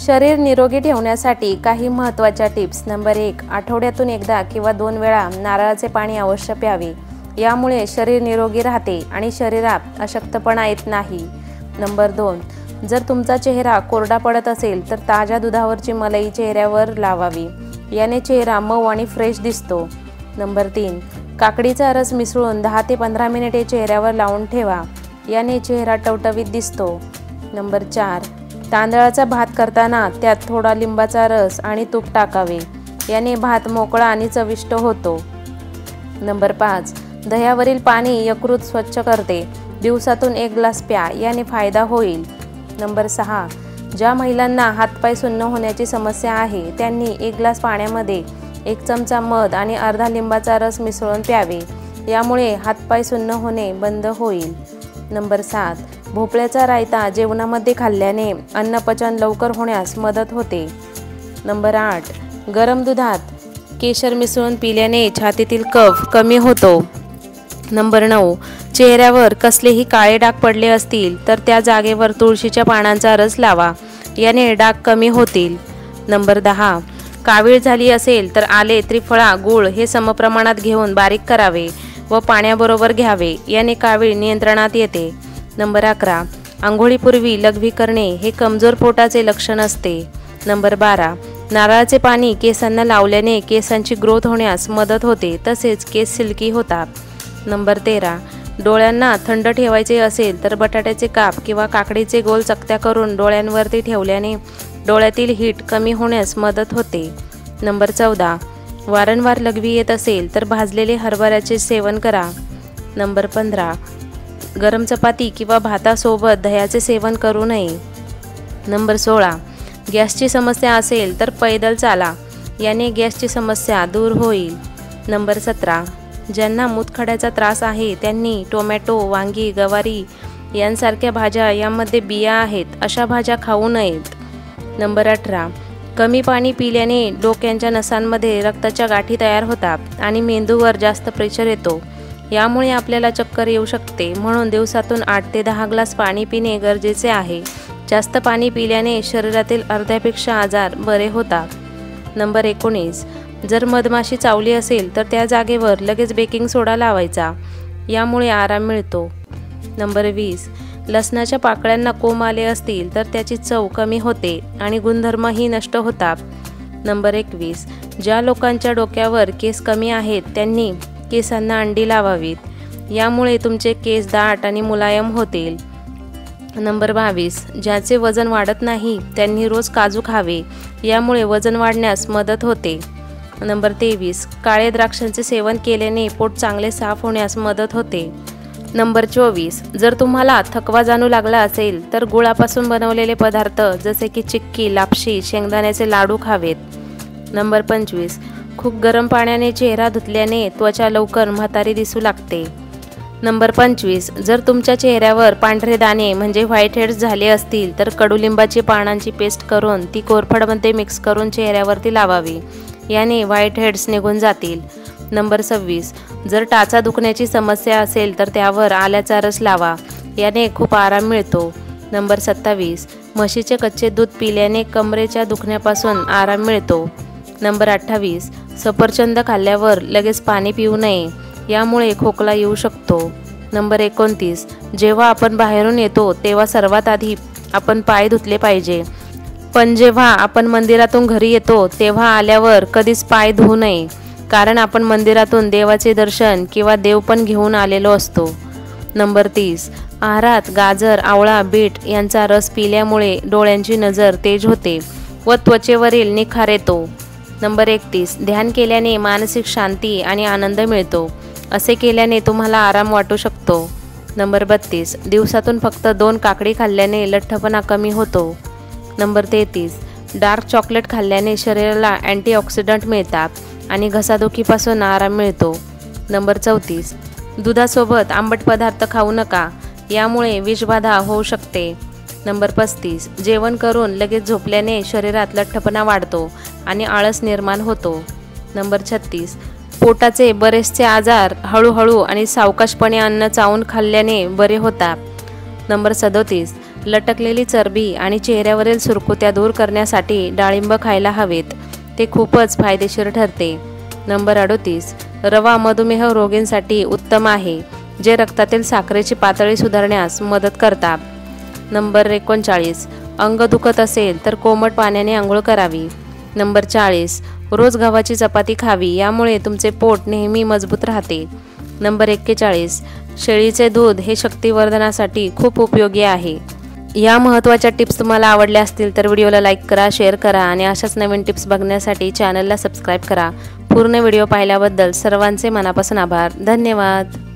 शरीर निरोगी ठेवण्यासाठी काही महत्त्वाच्या टिप्स. नंबर 1, आठवड्यातून एकदा किंवा 2 वेळा नारळाचे पाणी अवश्य प्यावे. यामुळे शरीर निरोगी राहते आणि शरीरात अशक्तपणा येत नाही. नंबर 2, जर तुमचा चेहरा कोरडा पडत असेल तर ताज्या दुधावरची मलाई चेहऱ्यावर लावावी. याने चेहरा मऊ आणि फ्रेश दिसतो. नंबर 3, काकडीचा रस मिसळून 10 ते 15 मिनिटे चेहऱ्यावर लावून ठेवा. याने चेहरा टवटवीत दिसतो. नंबर 4, तांदळाचा भात करताना त्यात थोडा लिंबाचा रस आणि तूप टाकावे. याने भात मोकळा आणि चविष्ट होतो. नंबर 5, दह्यावरील पाणी यकृत स्वच्छ करते. दिवसातून 1 ग्लास प्या. याने फायदा होईल. नंबर 6, ज्या महिलांना हातपाय सुन्न होण्याची समस्या आहे त्यांनी 1 ग्लास पाण्यामध्ये 1 चमचा मध आणि अर्धा लिंबाचा रस मिसळून प्यावे. यामुळे हातपाय सुन्न होणे बंद होईल. नंबर 7, भोपळ्याचा रायता जेवणामध्ये खाल्ल्याने अन्नपचन लवकर होण्यास मदत होते. नंबर 8, गरम दुधात केशर मिसळून पिल्याने छातीतील कफ कमी होतो. नंबर 9, चेहऱ्यावर कसलेही काळे डाग पडले असतील तर त्या जागेवर तुळशीच्या पानांचा रस लावा. याने डाग कमी होतील. नंबर 10, कावीळ झाली असेल तर आले, त्रिफळा, गूळ हे समप्रमाणात घेऊन बारीक करावे व पाण्याबरोबर घ्यावे. याने कावीळ नियंत्रणात येते. नंबर 11, आंघोळीपूर्वी लघवी करणे हे कमजोर पोटाचे लक्षण असते. नंबर 12, नारळाचे पाणी केसांना लावल्याने केसांची ग्रोथ होण्यास मदत होते तसेच केस सिल्की होतात. नंबर 13, डोळ्यांना थंड ठेवायचे असेल तर बटाट्याचे काप किंवा काकडीचे गोल चकत्या करून डोळ्यांवरती ठेवल्याने डोळ्यातील हीट कमी होण्यास मदत होते. नंबर 14, वारंवार लघवी येत असेल तर भाजलेले हरभऱ्याचे सेवन करा. नंबर 15, गरम चपाती किंवा भातासोबत दह्याचे सेवन करू नये. नंबर 16, गॅसची समस्या असेल तर पैदल चाला. याने गॅसची समस्या दूर होईल. नंबर 17, ज्यांना मूतखड्याचा त्रास आहे त्यांनी टोमॅटो, वांगी, गवारी यांसारख्या भाज्या यामध्ये बिया आहेत अशा भाज्या खाऊ नयेत. नंबर 18, कमी पाणी पिल्याने डोक्यांच्या नसांमध्ये रक्ताच्या गाठी तयार होतात आणि मेंदूवर जास्त प्रेशर येतो. यामुळे आपल्याला चक्कर येऊ शकते. म्हणून दिवसातून 8 ते 10 ग्लास पाणी पिणे गरजेचे आहे. जास्त पाणी पिल्याने शरीरातील अर्ध्यापेक्षा आजार बरे होतात. नंबर 19, जर मधमाशी चावली असेल तर त्या जागेवर लगेच बेकिंग सोडा लावायचा. यामुळे आराम मिळतो. नंबर 20, लसणाच्या पाकळ्यांना कोंब आले असतील तर त्याची चव कमी होते आणि गुणधर्मही नष्ट होतात. नंबर 21, ज्या लोकांच्या डोक्यावर केस कमी आहेत त्यांनी केसांना अंडी लावावीत. यामुळे तुमचे केस दाट आणि मुलायम होतील. नंबर 22, ज्याचे वजन वाढत नाही त्यांनी रोज काजू खावे. यामुळे वजन वाढण्यास मदत होते. नंबर 23, काळे द्राक्षांचे सेवन केल्याने पोट चांगले साफ होण्यास मदत होते. नंबर 24, जर तुम्हाला थकवा जाणू लागला असेल तर गुळापासून बनवलेले पदार्थ जसे की चिक्की, लापशी, शेंगदाण्याचे लाडू खावेत. नंबर 25, खूप गरम पाण्याने चेहरा धुतल्याने त्वचा लवकर म्हातारी दिसू लागते. नंबर 25, जर तुमच्या चेहऱ्यावर पांढरे दाणे म्हणजे व्हाईट हेड्स झाले असतील तर कडुलिंबाची पानांची पेस्ट करून ती कोरफडमध्ये मिक्स करून चेहऱ्यावरती लावावी. याने व्हाईट हेड्स निघून जातील. नंबर 26, जर टाचा दुखण्याची समस्या असेल तर त्यावर आल्याचा रस लावा. याने खूप आराम मिळतो. नंबर 27, म्हशीचे कच्चे दूध पिल्याने कमरेच्या दुखण्यापासून आराम मिळतो. नंबर 28, सफरचंद खाल्ल्यावर लगेच पाणी पिऊ नये. यामुळे खोकला येऊ शकतो. नंबर 29, जेव्हा आपण बाहेरून येतो तेव्हा सर्वात आधी आपण पाय धुतले पाहिजे. पण जेव्हा आपण मंदिरातून घरी येतो तेव्हा आल्यावर कधीच पाय धुवू नये. कारण आपण मंदिरातून देवाचे दर्शन किंवा देव पण घेऊन आलेलो असतो. नंबर 30, आहारात गाजर, आवळा, बीट यांचा रस पिल्यामुळे डोळ्यांची नजर तेज होते व त्वचेवरील निखार येतो. नंबर 31, ध्यान केल्याने मानसिक शांती आणि आनंद मिळतो. असे केल्याने तुम्हाला आराम वाटू शकतो. नंबर 32, दिवसातून फक्त 2 काकडी खाल्ल्याने लठ्ठपणा कमी होतो. नंबर 33, डार्क चॉकलेट खाल्ल्याने शरीराला अँटीऑक्सिडंट मिळतात आणि घसादुखीपासून आराम मिळतो. नंबर 34, दुधासोबत आंबट पदार्थ खाऊ नका. यामुळे विषबाधा होऊ शकते. नंबर 35, जेवण करून लगेच झोपल्याने शरीरात लठ्ठपणा वाढतो आणि आळस निर्माण होतो. नंबर 36, पोटाचे बरेचसे आजार हळूहळू आणि सावकाशपणे अन्न चावून खाल्ल्याने बरे होतात. नंबर 37, लटकलेली चरबी आणि चेहऱ्यावरील सुरकुत्या दूर करण्यासाठी डाळिंब खायला हवेत, ते खूपच फायदेशीर ठरते. नंबर 38. रवा मधुमेह रोगींसाठी उत्तम आहे, जे रक्तातील साखरेची पातळी सुधारण्यास मदत करतात. नंबर 39. अंग दुखत असेल तर कोमट पाण्याने आंघोळ करावी. नंबर 40. रोज गव्हाची चपाती खावी, यामुळे तुमचे पोट नेहमी मजबूत राहते. नंबर 41. शेळीचे दूध हे शक्तिवर्धनासाठी खूप उपयोगी आहे. या महत्त्वाच्या टिप्स तुम्हाला आवडल्या असतील तर व्हिडिओला लाईक करा, शेअर करा आणि अशाच नवीन टिप्स बघण्यासाठी चॅनलला सबस्क्राईब करा. पूर्ण व्हिडिओ पाहिल्याबद्दल सर्वांचे मनापासून आभार. धन्यवाद.